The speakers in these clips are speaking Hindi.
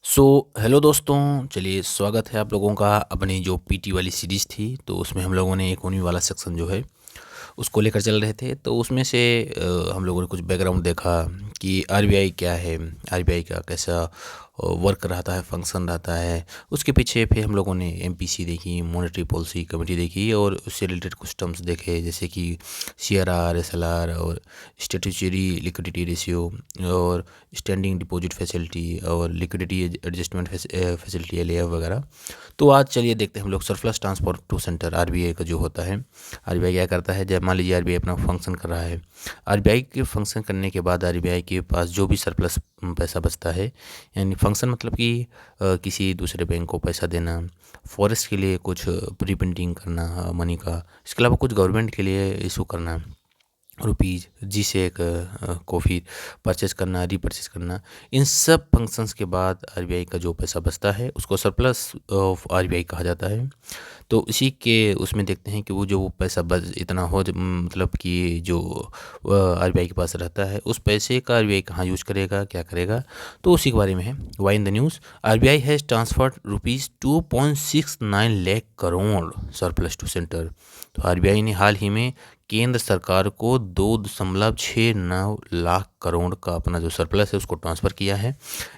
सो हेलो दोस्तों। चलिए, स्वागत है आप लोगों का अपनी जो पीटी वाली सीरीज़ थी। तो उसमें हम लोगों ने इकोनॉमी वाला सेक्शन जो है उसको लेकर चल रहे थे। तो उसमें से हम लोगों ने कुछ बैकग्राउंड देखा कि आरबीआई क्या है, आरबीआई का कैसा वर्क रहता है, फंक्शन रहता है। उसके पीछे फिर हम लोगों ने एमपीसी देखी, मॉनेटरी पॉलिसी कमेटी देखी, और उससे रिलेटेड कुछ टर्म्स देखे जैसे कि सीआरआर, एसएलआर, और स्टैट्यूटरी लिक्विडिटी रेशियो, और स्टैंडिंग डिपॉजिट फैसिलिटी, और लिक्विडिटी एडजस्टमेंट फैसिलिटी एलएएफ वगैरह। तो आज चलिए देखते हैं हम लोग surplus transfer to centre RBI का जो होता है। आरबीआई क्या करता है, जब मान लीजिए आरबीआई अपना फंक्शन कर रहा है, आरबीआई के फंक्शन करने के बाद आरबीआई के पास जो भी सरप्लस पैसा बचता है, यानी फंक्शन मतलब कि किसी दूसरे बैंक को पैसा देना, फॉरेस्ट के लिए कुछ प्री प्रिंटिंग करना मनी का, इसके अलावा कुछ गवर्नमेंट के लिए इशू करना रुपीज़, जिसे एक कॉफ़ी परचेज़ करना, रीपरचेज़ करना, इन सब फंक्शंस के बाद आरबीआई का जो पैसा बचता है उसको सरप्लस ऑफ आरबीआई कहा जाता है। तो इसी के उसमें देखते हैं कि वो पैसा बच इतना हो, मतलब कि जो आरबीआई के पास रहता है, उस पैसे का आरबीआई कहाँ यूज करेगा, क्या करेगा, तो उसी के बारे में है। Why in the news, RBI has transferred ₹2.69 lakh crore surplus to centre. तो आरबीआई ने हाल ही में केंद्र सरकार को 2.69 लाख करोड़ का अपना जो सरप्लस है उसको ट्रांसफ़र किया है।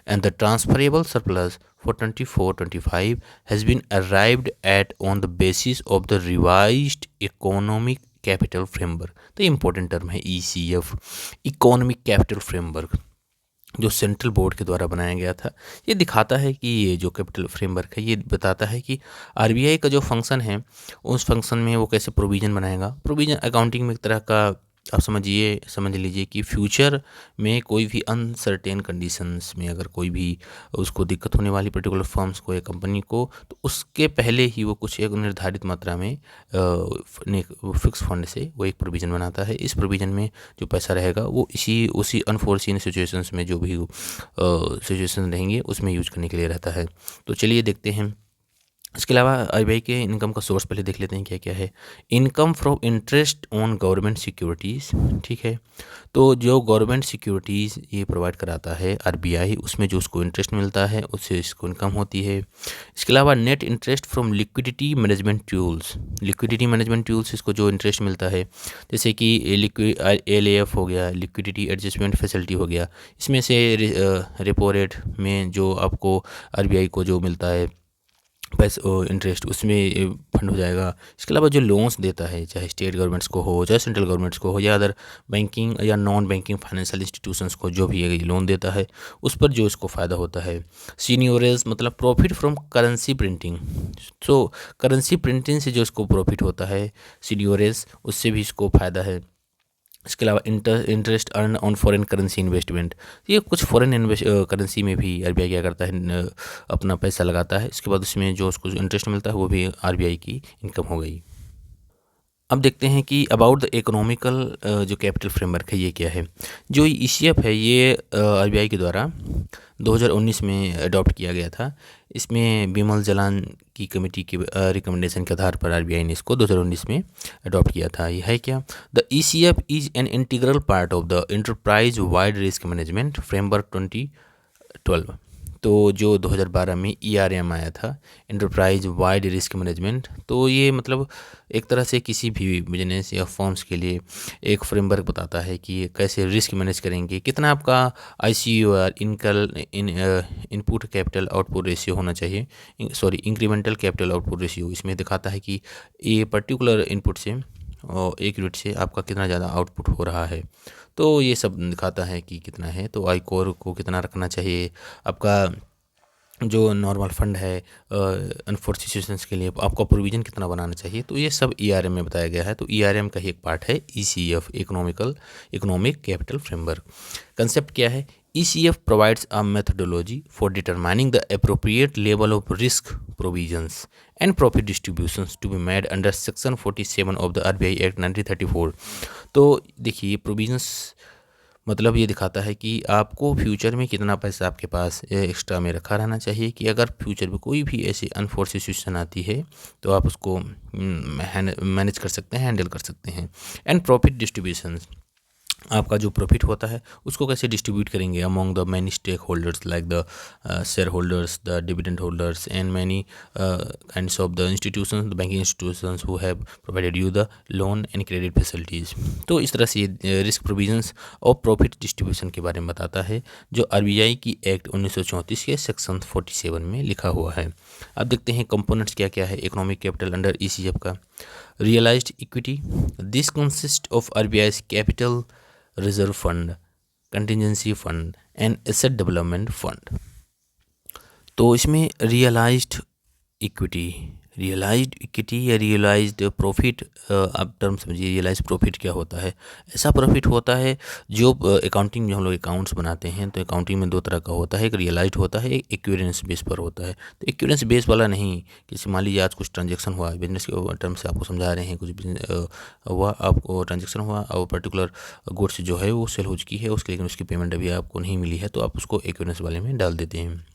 And the transferable surplus for 24-25 has been arrived at on the basis of the revised economic capital framework। तो ये इंपॉर्टेंट टर्म है ईसीएफ, इकोनॉमिक कैपिटल फ्रेमवर्क, जो सेंट्रल बोर्ड के द्वारा बनाया गया था। ये दिखाता है कि ये जो कैपिटल फ्रेमवर्क है ये बताता है कि आरबीआई का जो फंक्शन है उस फंक्शन में वो कैसे प्रोविज़न बनाएगा। प्रोविज़न अकाउंटिंग में एक तरह का आप समझ लीजिए कि फ्यूचर में कोई भी अनसर्टेन कंडीशंस में अगर कोई भी उसको दिक्कत होने वाली पर्टिकुलर फर्म्स को या कंपनी को, तो उसके पहले ही वो कुछ एक निर्धारित मात्रा में फिक्स फंड से वो एक प्रोविज़न बनाता है। इस प्रोविज़न में जो पैसा रहेगा वो उसी अनफोर्सीन सिचुएशंस में जो भी सिचुएशन रहेंगे उसमें यूज करने के लिए रहता है। तो चलिए देखते हैं। इसके अलावा आरबीआई के इनकम का सोर्स पहले देख लेते हैं क्या क्या है। Income from interest on government securities, ठीक है। तो जो गवर्नमेंट सिक्योरिटीज़ ये प्रोवाइड कराता है आरबीआई, उसमें जो उसको इंटरेस्ट मिलता है उससे इसको इनकम होती है। इसके अलावा net interest from liquidity management tools, liquidity management tools इसको जो इंटरेस्ट मिलता है, जैसे कि एलएएफ हो गया, लिक्विडिटी एडजस्टमेंट फैसिलिटी हो गया, इसमें से रेपो रेट में जो आपको आरबीआई को जो मिलता है पैसा इंटरेस्ट, उसमें फंड हो जाएगा। इसके अलावा जो लोन्स देता है, चाहे स्टेट गवर्नमेंट्स को हो, चाहे सेंट्रल गवर्नमेंट्स को हो, या अदर बैंकिंग या नॉन बैंकिंग फाइनेंशियल इंस्टीट्यूशंस को जो भी ये लोन देता है, उस पर जो इसको फ़ायदा होता है। सीनियोरेज मतलब profit from currency printing, so currency printing से जो इसको प्रॉफिट होता है, सीनियोरेज, उससे भी इसको फ़ायदा है। इसके अलावा interest earn on foreign currency investment, ये कुछ फॉरेन करेंसी में भी आरबीआई क्या करता है, अपना पैसा लगाता है। इसके बाद उसमें जो उसको इंटरेस्ट मिलता है वो भी आरबीआई की इनकम हो गई। अब देखते हैं कि अबाउट द इकोनॉमिकल जो कैपिटल फ्रेमवर्क है ये क्या है। जो ईसीएफ है ये आरबीआई के द्वारा 2019 में अडॉप्ट किया गया था। इसमें बिमल जलान की कमेटी के रिकमेंडेशन के आधार पर आरबीआई ने इसको 2019 में अडॉप्ट किया था। ये है क्या, the ECF is an integral part of the enterprise wide risk management framework 2012। तो जो 2012 में ईआरएम आया था, इंटरप्राइज वाइड रिस्क मैनेजमेंट, तो ये मतलब एक तरह से किसी भी बिजनेस या फर्म्स के लिए एक फ्रेमवर्क बताता है कि कैसे रिस्क मैनेज करेंगे, कितना आपका आईसीयूआर इनपुट कैपिटल आउटपुट रेशियो होना चाहिए, इंक्रीमेंटल कैपिटल आउटपुट रेशियो। इसमें दिखाता है कि ये पर्टिकुलर इनपुट से और एक यूनिट से आपका कितना ज़्यादा आउटपुट हो रहा है। तो ये सब दिखाता है कि कितना है, तो आई कोर को कितना रखना चाहिए, आपका जो नॉर्मल फंड है अनफोर्स सिचुएशंस के लिए आपका प्रोविज़न कितना बनाना चाहिए। तो ये सब ईआरएम में बताया गया है। तो ईआरएम का ही एक पार्ट है ECF, economic capital framework. Concept क्या है, ECF provides a methodology for determining the appropriate level of risk provisions and profit distributions to be made under section 47 of the RBI act 1934। तो देखिए ये प्रोविजंस मतलब ये दिखाता है कि आपको फ्यूचर में कितना पैसा आपके पास एक्स्ट्रा में रखा रहना चाहिए, कि अगर फ्यूचर में कोई भी ऐसी अनफोर्स सिचुएशन आती है तो आप उसको मैनेज कर सकते हैं, हैंडल कर सकते हैं। एंड प्रॉफिट डिस्ट्रीब्यूशन, आपका जो प्रॉफिट होता है उसको कैसे डिस्ट्रीब्यूट करेंगे among the many stakeholders like the shareholders, the dividend holders and many kinds of the institutions, the banking institutions who have provided you the loan and credit facilities. तो इस तरह से ये रिस्क प्रोविजंस और प्रॉफिट डिस्ट्रीब्यूशन के बारे में बताता है जो आरबीआई की एक्ट 1934 के सेक्शन 47 में लिखा हुआ है। अब देखते हैं कंपोनेंट्स क्या क्या है इकोनॉमिक कैपिटल अंडर ईसीएफ का। Realised equity, this consist of RBI capital reserve fund, contingency fund and asset development fund. तो इसमें रियलाइज्ड इक्विटी या रियलाइज्ड प्रॉफिट, आप टर्म समझिए रियलाइज्ड प्रॉफिट क्या होता है। ऐसा प्रॉफिट होता है जो अकाउंटिंग में हम लोग अकाउंट्स बनाते हैं तो अकाउंटिंग में दो तरह का होता है, एक रियलाइज्ड होता है, एक एक्यूरेंस बेस पर होता है। तो एक्यूरेंस बेस वाला नहीं, किसी मान लीजिए आज कुछ ट्रांजेक्शन हुआ बिजनेस के टर्म से आपको समझा रहे हैं, कुछ हुआ आपको ट्रांजेक्शन हुआ और पर्टिकुलर गुड्स जो है वो सेल हो चुकी है उसके, लेकिन उसकी पेमेंट अभी आपको नहीं मिली है तो आप उसको एक्यूरेंस वाले में डाल देते हैं,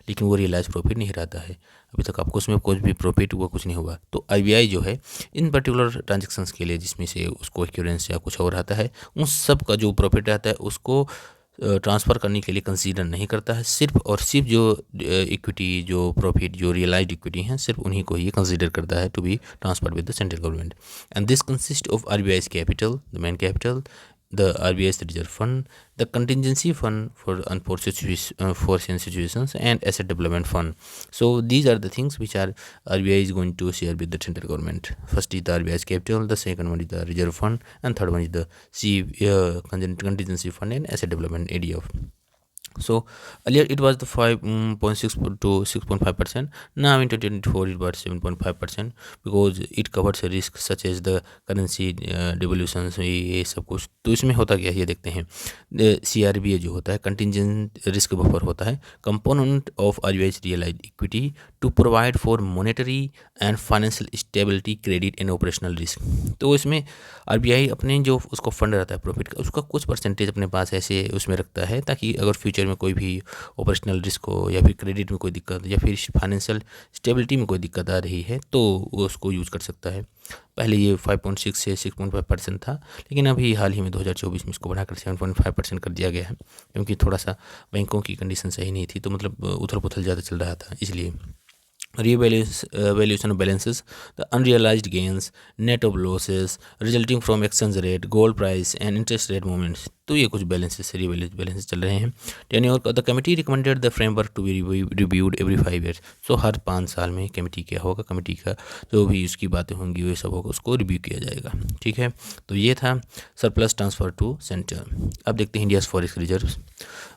लेकिन वो रियलाइज प्रॉफिट नहीं रहता है, अभी तक आपको उसमें कुछ भी प्रॉफिट हुआ कुछ नहीं हुआ। तो आरबीआई जो है इन पर्टिकुलर ट्रांजेक्शन्स के लिए जिसमें से उसको एक्यूरेंस या कुछ और आता है उन सब का जो प्रॉफिट रहता है उसको ट्रांसफ़र करने के लिए कंसीडर नहीं करता है, सिर्फ और सिर्फ जो इक्विटी जो प्रॉफिट जो रियलाइज्ड इक्विटी हैं सिर्फ उन्हीं को ही कंसीडर करता है to be transferred with the central government. And this consist of RBI's capital, the main capital, the RBI's reserve fund, the contingency fund for unforeseen situations, and asset development fund. So these are the things which are RBI is going to share with the central government. First is the RBI's capital, the second one is the reserve fund, and third one is the contingency fund and asset development area of. So earlier it was the 5.6 to 6.5%. Now in 2024 it was 7.5% because it covers risk such as the currency devaluations, ये सब कुछ। तो इसमें होता क्या है ये देखते हैं। CRBA जो होता है कंटिजेंट रिस्क बफर होता है, component of RBI realised equity to provide for monetary and financial stability, credit and operational risk. तो इसमें आरबीआई अपने जो उसको फंड रहता है प्रॉफिट का उसका कुछ परसेंटेज अपने पास ऐसे उसमें रखता है ताकि अगर फ्यूचर में कोई भी ऑपरेशनल रिस्क हो या फिर क्रेडिट में कोई दिक्कत या फिर फाइनेंशियल स्टेबिलिटी में कोई दिक्कत आ रही है तो वो उसको यूज़ कर सकता है। पहले ये 5.6 से 6.5% था, लेकिन अभी हाल ही में 2024 में इसको बढ़ाकर 7.5% कर दिया गया है क्योंकि थोड़ा सा बैंकों की कंडीशन सही नहीं थी, तो मतलब उथल पुथल ज़्यादा चल रहा था इसलिए। Revaluation of balances, the unrealized gains, net of losses resulting from exchange rate, gold price and interest rate movements। तो ये कुछ बैलेंसेस बैलेंसेस चल रहे हैं। Tenure the committee recommended the framework to be reviewed every 5 years। So हर 5 साल में कमेटी क्या होगा, कमेटी का जो भी उसकी बातें होंगी वो सब होगा उसको रिव्यू किया जाएगा। ठीक है, तो ये था सरप्लस ट्रांसफर टू सेंटर। अब देखते हैं India's forex reserves.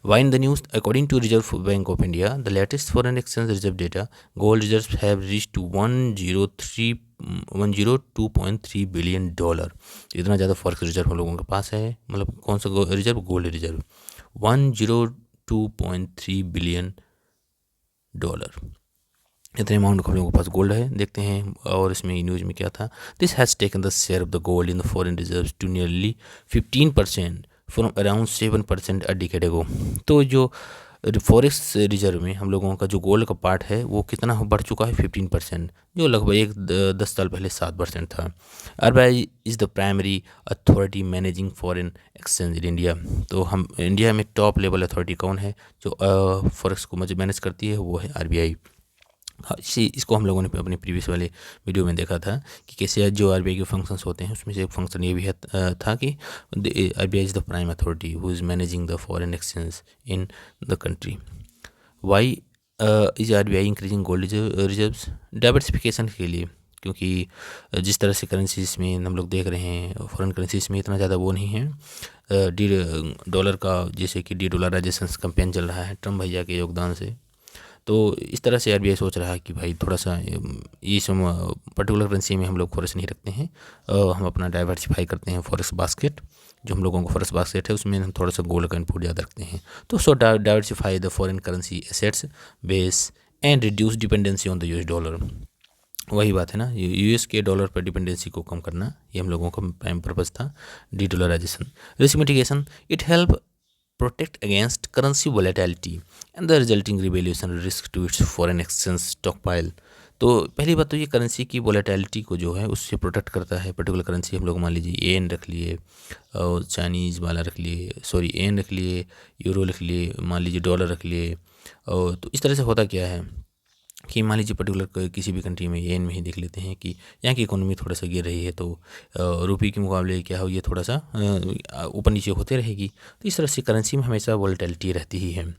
Why in the news? According to Reserve Bank of India, the latest foreign exchange reserve data, gold reserves have reached to 102.3 billion dollar. इतना ज़्यादा फॉरेक्स रिजर्व हम लोगों के पास है, मतलब कौन सा reserve, gold reserve 102.3 billion dollar, इतने अमाउंट हम लोगों के पास गोल्ड है। देखते हैं और इसमें न्यूज़ में क्या था। This has taken the share of the gold in the foreign reserves to nearly 15% from around 7% a decade ago. तो जो फॉरेक्स रिजर्व में हम लोगों का जो गोल्ड का पार्ट है वो कितना बढ़ चुका है 15%, जो लगभग 10 साल पहले 7% था। RBI is the primary authority managing foreign exchange in India. तो हम इंडिया में टॉप लेवल अथॉरिटी कौन है जो फॉरेक्स को मैनेज करती है, वो है आरबीआई। हाँ, इसको हम लोगों ने अपने प्रीवियस वाले वीडियो में देखा था कि कैसे जो आरबीआई के फंक्शंस होते हैं उसमें से एक फंक्शन ये भी है था कि RBI is the prime authority who is managing the foreign exchange in the country. Why is RBI increasing gold reserves? Diversification के लिए, क्योंकि जिस तरह से करेंसीज में हम लोग देख रहे हैं फॉरेन करेंसीज में इतना ज़्यादा वो नहीं है डॉलर का, जैसे कि डॉलराइजेशन कैंपेन चल रहा है ट्रम्प भैया के योगदान से। तो इस तरह से आरबीआई सोच रहा है कि भाई थोड़ा सा इस पर्टिकुलर करेंसी में हम लोग फॉरेक्स नहीं रखते हैं, हम अपना डाइवर्सिफाई करते हैं फॉरेक्स बास्केट, जो हम लोगों को फॉरेक्स बास्केट है उसमें हम थोड़ा सा गोल्ड का इनपुट ज़्यादा रखते हैं। तो so diversify the foreign currency assets base and reduce dependency on the US dollar. वही बात है ना, यूएस के डॉलर पर डिपेंडेंसी को कम करना, ये हम लोगों का प्राइम पर्पज़ था। Dedollarisation, risk mitigation, it help protect against currency volatility and the resulting revaluation risk to its foreign exchange stockpile। तो पहली बात तो ये करेंसी की वोलेटिलिटी को जो है उससे प्रोटेक्ट करता है। पर्टिकुलर करेंसी हम लोग मान लीजिए येन रख लिए और चाइनीज़ वाला रख लिए, सॉरी येन रख लिए, यूरो रख लिए, मान लीजिए डॉलर रख लिए। और तो इस तरह से होता क्या है कि मान लीजिए पर्टिकुलर किसी भी कंट्री में येन में ही देख लेते हैं कि यहाँ की इकोनॉमी थोड़ा सा गिर रही है, तो रुपये के मुकाबले क्या हो, ये थोड़ा सा ऊपर नीचे होते रहेगी। तो इस तरह से करेंसी में हमेशा वोलेटिलिटी रहती ही है।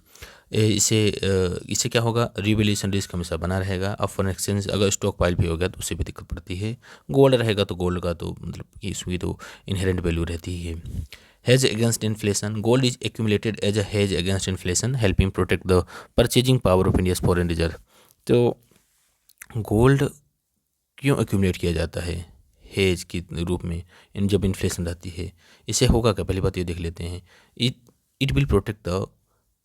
इससे क्या होगा, रिवैल्यूएशन रिस्क हमेशा बना रहेगा। अब फॉरेन एक्सचेंज अगर स्टॉक पाइल भी हो गया तो उससे भी दिक्कत पड़ती है। गोल्ड रहेगा तो गोल्ड का तो मतलब कि इसकी तो इनहेरेंट वैल्यू रहती ही है। Hedge against inflation, gold is accumulated as a hedge against inflation helping protect the purchasing power of India's foreign reserve. तो गोल्ड क्यों एक्यूमुलेट किया जाता है हेज के रूप में जब इन्फ्लेशन रहती है? इससे होगा क्या, पहली बात ये देख लेते हैं। It will protect the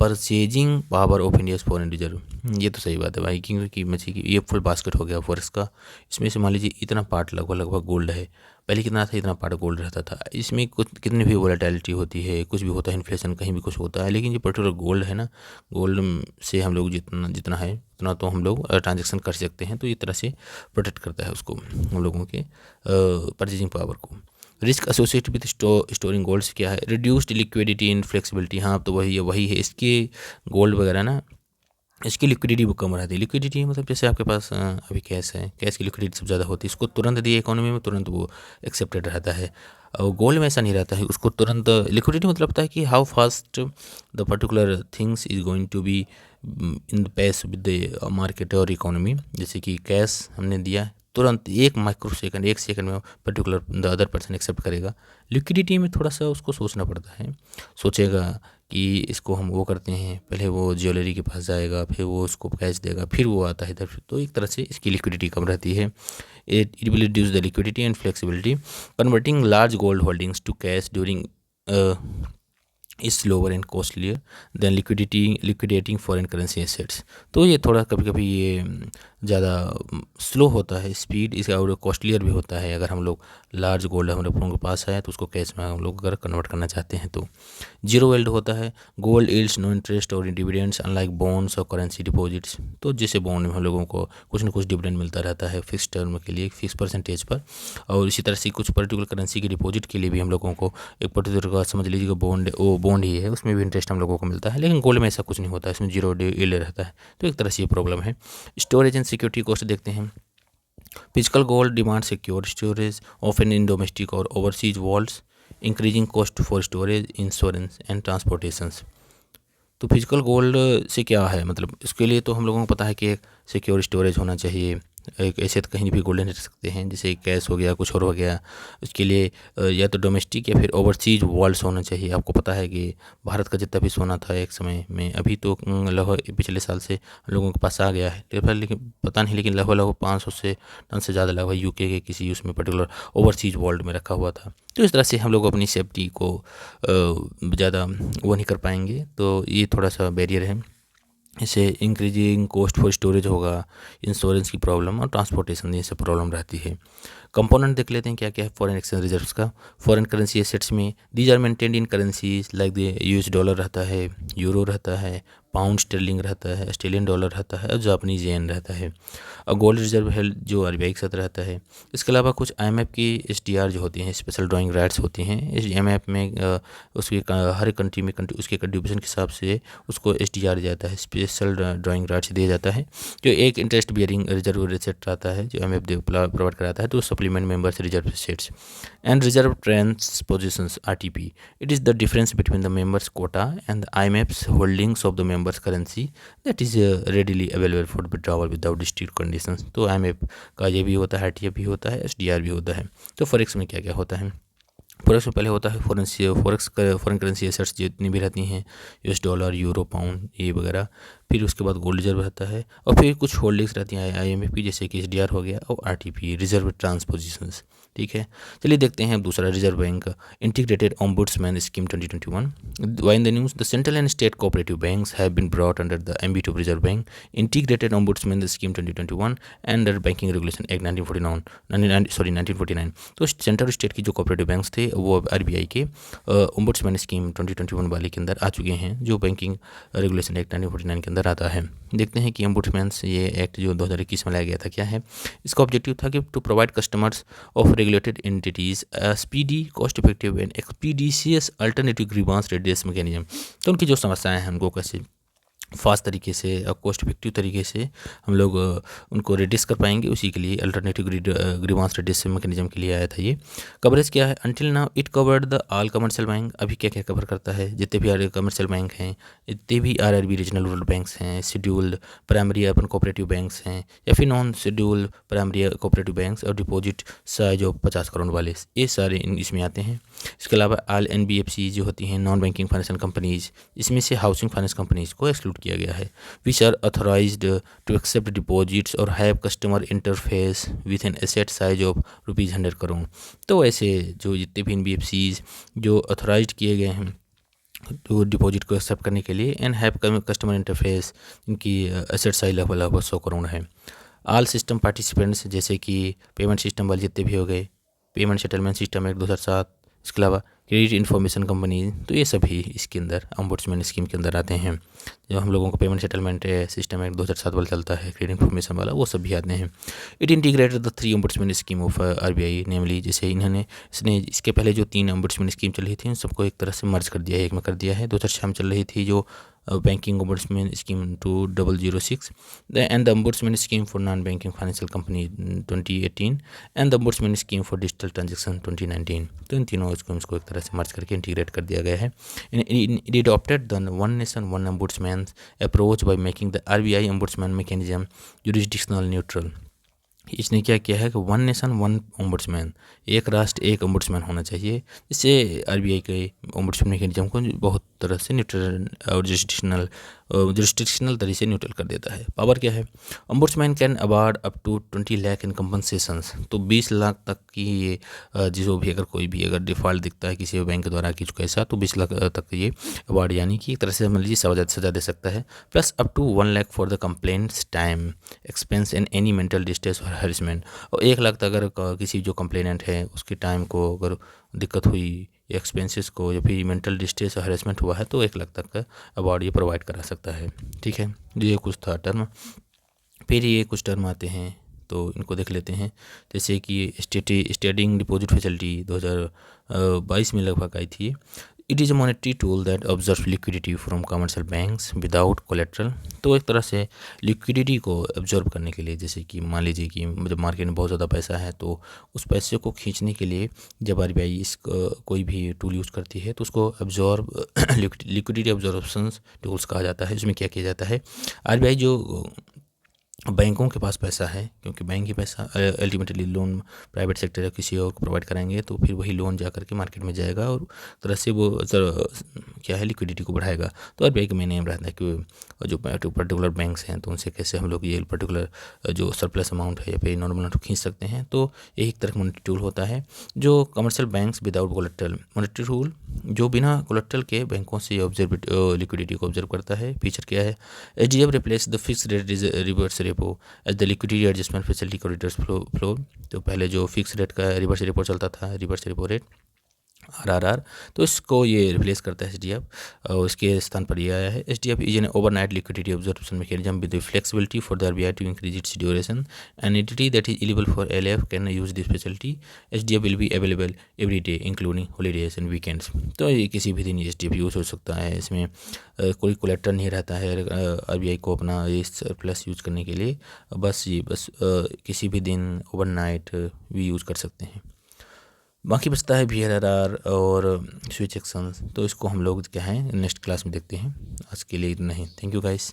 purchasing power of India's foreign reserve. ये तो सही बात है भाई, क्योंकि मछली की ये फुल बास्केट हो गया फॉरेक्स का। इसमें से मान लीजिए इतना पार्ट लगभग गोल्ड है। पहले कितना था, इतना पार्ट गोल्ड रहता था। इसमें कुछ कितनी भी वोलेटिलिटी होती है, कुछ भी होता है, इन्फ्लेशन कहीं भी कुछ होता है, लेकिन जो पर्टिकुलर गोल्ड है ना, गोल्ड से हम लोग जितना जितना है उतना तो हम लोग ट्रांजेक्शन कर सकते हैं। तो इस तरह से प्रोटेक्ट करता है उसको, हम लोगों के परचेजिंग पावर को। Risk associated with storing golds क्या है, रिड्यूस्ड लिक्विडिटी इन फ्लेक्सिबिलिटी। हाँ तो वही है इसके गोल्ड वगैरह ना, इसकी लिक्विडिटी वो कम रहती है। लिक्विडिटी मतलब जैसे आपके पास अभी कैश है, कैश की लिक्विडिटी सबसे ज़्यादा होती है, इसको तुरंत दिए इकोनॉमी में तुरंत वो एक्सेप्टेड रहता है। और गोल्ड में ऐसा नहीं रहता है, उसको तुरंत लिक्विडिटी मतलब होता है कि how fast the particular things is going to be in the pace with the market और इकोनॉमी। जैसे कि कैश हमने दिया, तुरंत 1 सेकंड में particular the other person accept करेगा। लिक्विडिटी में थोड़ा सा उसको सोचना पड़ता है, सोचेगा कि इसको हम वो करते हैं, पहले वो ज्वेलरी के पास जाएगा, फिर वो उसको कैश देगा, फिर वो आता है इधर। तो एक तरह से इसकी लिक्विडिटी कम रहती है। It will reduce the liquidity and flexibility. Converting large gold holdings to cash during is lower and costlier than liquidating foreign currency assets। तो ये थोड़ा कभी कभी ये ज़्यादा स्लो होता है स्पीड इसका, और कॉस्टलियर भी होता है। अगर हम लोग लार्ज गोल्ड हम लोगों के पास है तो उसको कैश में हम लोग अगर कन्वर्ट करना चाहते हैं तो। जीरो यील्ड होता है, गोल्ड यील्ड्स नो इंटरेस्ट और डिविडेंड्स अनलाइक बॉन्ड्स और करेंसी डिपॉजिट्स। तो जैसे बॉन्ड में हम लोगों को कुछ ना कुछ डिविडेंड मिलता रहता है फिक्स टर्म के लिए, फिक्स परसेंटेज पर। और इसी तरह से कुछ पर्टिकुलर करेंसी के डिपॉजिट के लिए भी हम लोगों को एक पर्टिकुलर का समझ लीजिएगा बॉन्ड ही है, उसमें भी इंटरेस्ट हम लोगों को मिलता है। लेकिन गोल्ड में ऐसा कुछ नहीं होता है, इसमें जीरो यील्ड रहता है। तो एक तरह से ये प्रॉब्लम है। स्टोरेज एंड सिक्योरिटी कॉस्ट देखते हैं। Physical gold demand secure storage often in domestic और overseas vaults, increasing cost for storage, insurance and transportations. तो फिजिकल गोल्ड से क्या है, मतलब इसके लिए तो हम लोगों को पता है कि एक सिक्योर स्टोरेज होना चाहिए। एक ऐसे तो कहीं भी गोल्ड नहीं रख सकते हैं, जैसे कैश हो गया, कुछ और हो गया। उसके लिए या तो डोमेस्टिक या फिर ओवरसीज वॉल्ट्स होना चाहिए। आपको पता है कि भारत का जितना भी सोना था एक समय में, अभी तो लगभग पिछले साल से लोगों के पास आ गया है, लेकिन पता नहीं, लेकिन लगभग 500 से टन से ज़्यादा लगभग यूके के किसी उसमें पर्टिकुलर ओवरसीज वॉल्ट में रखा हुआ था। तो इस तरह से हम लोग अपनी सेफ्टी को ज़्यादा वो नहीं कर पाएंगे, तो ये थोड़ा सा बैरियर है। इससे इंक्रीजिंग कॉस्ट फॉर स्टोरेज होगा, इंश्योरेंस की प्रॉब्लम और ट्रांसपोर्टेशन ये सब प्रॉब्लम रहती है। कंपोनेंट देख लेते हैं क्या क्या है फॉरेन एक्सचेंज रिजर्व्स का। फॉरेन करेंसी एसेट्स में these are maintained in currencies like the US dollar रहता है, यूरो रहता है, पाउंड स्टर्लिंग रहता है, ऑस्ट्रेलियन डॉलर रहता है और जापानीज येन रहता है। और गोल्ड रिजर्व है जो आरबीआई के साथ रहता है। इसके अलावा कुछ आईएमएफ की एसडीआर जो होती हैं, स्पेशल ड्राइंग राइट्स होती हैं। इस आईएमएफ में उसके हर कंट्री में उसके कंट्रीब्यूशन के हिसाब से उसको एसडीआर दिया जाता है, स्पेशल ड्राइंग राइट्स दिए जाता है। जो एक इंटरेस्ट बियरिंग रिजर्व रेसेट रहता है जो आईएमएफ प्रोवाइड कराता है, तो supplement members reserve sets and reserve transpositions RTP. It is the difference between the members quota and the IMF's holdings of the members currency that is readily available for withdrawal without strict conditions. तो आईएमएफ का ये भी होता है, आरटीएफ भी होता है, एसडीआर भी होता है। तो फॉरेक्स में क्या क्या होता है? फॉरेक्स में पहले होता है फॉरेन करेंसी एसेट्स जितनी भी रहती हैं, यूएस डॉलर, यूरो, पाउंड ये वगैरह। फिर उसके बाद गोल्ड रिजर्व रहता है, और फिर कुछ होल्डिंग्स रहती हैं आईएमएफ की, जैसे कि एसडीआर हो गया और आरटीपी रिजर्व ट्रांसपोजिशंस। ठीक है, चलिए देखते हैं अब दूसरा, Reserve Bank Integrated Ombudsman Scheme 2021। Why in the news, the central and state cooperative banks have been brought under the ambit of Reserve Bank Integrated Ombudsman Scheme 2021 under Banking Regulation Act 1949। तो सेंट्रल स्टेट की जो कोऑपरेटिव बैंक्स थे वो अब आरबीआई के ओम्बुड्समैन स्कीम 2021 वाले के अंदर आ चुके हैं, जो बैंकिंग रेगुलेशन एक्ट 1949 के अंदर अंदर आता है। देखते हैं कि ओम्बुड्समैन ये एक्ट जो 2021 में लाया गया था क्या है। इसका ऑब्जेक्टिव था कि to provide customers of regulated entities speedy, cost effective and expeditious alternative grievance redress mechanism. तो उनकी जो समस्याएं हैं उनको कैसे फास्ट तरीके से और कॉस्ट इफेक्टिव तरीके से हम लोग उनको रिड्यूस कर पाएंगे, उसी के लिए अल्टरनेटिव ग्रीवांस रिड्यूस मैकेनिज्म के लिए आया था ये। कवरेज क्या है, until now it covered the all commercial bank. अभी क्या क्या कवर करता है, जितने भी कमर्शियल बैंक हैं, जितने भी आरआरबी रीजनल रूरल बैंक्स हैं, scheduled primary urban cooperative banks हैं, या फिर non scheduled primary cooperative banks और डिपॉजिट साइज ऑफ 50 करोड़ वाले, ये सारे इसमें आते हैं। इसके अलावा ऑल एनबीएफसी जो होती हैं, नॉन बैंकिंग फाइनेंशियल कंपनीज, इसमें से हाउसिंग फाइनेंस कंपनीज को एक्सक्लूड किया गया है। Which are authorised to accept deposits और have customer interface with an asset size of ₹100 crore. तो ऐसे जो जितने भी एनबीएफसीज जो ऑथराइज्ड किए गए हैं तो डिपॉजिट को एक्सेप्ट करने के लिए, एंड हैव कस्टमर इंटरफेस, इनकी एसेट साइज लगभग 100 करोड़ है। ऑल सिस्टम पार्टिसिपेंट्स, जैसे कि पेमेंट सिस्टम वाले जितने भी हो गए, पेमेंट सेटलमेंट सिस्टम एक्ट 2007, इसके अलावा क्रेडिट इन्फॉर्मेशन कंपनी, तो ये सभी इसके अंदर ओम्बुड्समैन स्कीम के अंदर आते हैं। जो हम लोगों को पेमेंट सेटलमेंट सिस्टम एक्ट 2007 वाला चलता है, क्रेडिट इन्फॉर्मेशन वाला, वो सभी आते हैं। It integrated the 3 ombudsman scheme of RBI, namely जैसे इसने इसके पहले जो 3 ओम्बुड्समैन स्कीम चल रही थी उन सबको एक तरह से मर्ज कर दिया है, एक में कर दिया है। 2006 में चल रही थी जो banking ombudsman scheme 2006, and the ombudsman scheme for non banking financial company 2018, and the ombudsman scheme for digital transaction 2019। तो इन तीनों स्कीम्स को एक तरह से मर्ज करके इंटीग्रेट कर दिया गया है। It adopted the one nation one ombudsman approach by making the RBI ombudsman mechanism jurisdictional neutral. इसने क्या किया है कि वन नेशन वन ओम्बुड्समैन, एक राष्ट्र एक ओम्बुड्समैन होना चाहिए, जिससे आरबीआई के ओम्बुड्समैन मैकेनिज्म को बहुत तरह से न्यूट्रल और जुरिस्डिक्शनल तरीके से न्यूट्रल कर देता है। पावर क्या है, ombudsman can award up to 20 lakh in compensations. तो 20 लाख तक की ये जो भी अगर कोई भी अगर डिफ़ॉल्ट दिखता है किसी बैंक द्वारा कि कैसा, तो 20 लाख तक ये अवार्ड, यानी कि एक तरह से मान लीजिए सजा दे सकता है। Plus up to 1 lakh for the complaints time expense and any mental distress और हैरेसमेंट। और 1 लाख तक अगर किसी जो कंप्लेनेंट है उसके टाइम को अगर दिक्कत हुई, एक्सपेंसेस को, या फिर मेंटल डिस्ट्रेस और हैरेसमेंट हुआ है, तो 1 लाख तक का अवार्ड ये प्रोवाइड करा सकता है। ठीक है, ये कुछ था टर्म। फिर ये कुछ टर्म आते हैं तो इनको देख लेते हैं। जैसे कि स्टेटिंग डिपॉजिट फैसिलिटी 2022 में लगभग आई थी। It is a monetary tool that observe liquidity from commercial banks without collateral. तो एक तरह से लिक्विडिटी को ऑब्जर्व करने के लिए, जैसे कि मान लीजिए कि जब मार्केट में बहुत ज़्यादा पैसा है तो उस पैसे को खींचने के लिए जब आरबीआई इस कोई भी टूल यूज़ करती है तो उसको ऑब्जर्व लिक्विडिटी ऑब्जर्वेशन टूल्स कहा जाता है। इसमें क्या किया जाता है, आरबीआई जो बैंकों के पास पैसा है, क्योंकि बैंक ही पैसा अल्टीमेटली लोन प्राइवेट सेक्टर या किसी और को प्रोवाइड कराएंगे, तो फिर वही लोन जा करके मार्केट में जाएगा और तरह से वो क्या है लिक्विडिटी को बढ़ाएगा। तो आरबीआई का मेन एम रहता है कि जो पर्टिकुलर बैंक्स हैं तो उनसे कैसे हम लोग ये पर्टिकुलर जो सरप्लस अमाउंट है या फिर नॉर्मल अमाउंट खींच सकते हैं। तो यही एक तरह का मॉनेटरी टूल होता है जो commercial banks without collateral, monetary tool जो बिना कोलेट्रल के बैंकों से लिक्विडिटी को ऑब्जर्व करता है। फीचर क्या है, HDF replace the fixed rate reverse repo as the liquidity adjustment facility corridors floor. तो पहले जो फिक्स रेट का रिवर्स रेपो चलता था, रिवर्स रेपो रेट आरआरआर, तो इसको ये रिप्लेस करता है एचडीएफ, और इसके स्थान पर ये आया है। HDF is an overnight liquidity observation mechanism with flexibility for the RBI to increase its duration. An entity that is eligible for LF can use this facility. HDF will be available every day including holidays and weekends. तो ये किसी भी दिन एचडीएफ यूज हो सकता है। इसमें कोई कोलेक्टर नहीं रहता है आरबीआई को अपना ये सरप्लस यूज करने के लिए, बस किसी भी दिन ओवरनाइट भी यूज़ कर सकते हैं। बाकी बचता है वीआरआर और स्विच एक्शंस, तो इसको हम लोग क्या है नेक्स्ट क्लास में देखते हैं। आज के लिए इतना ही। Thank you guys.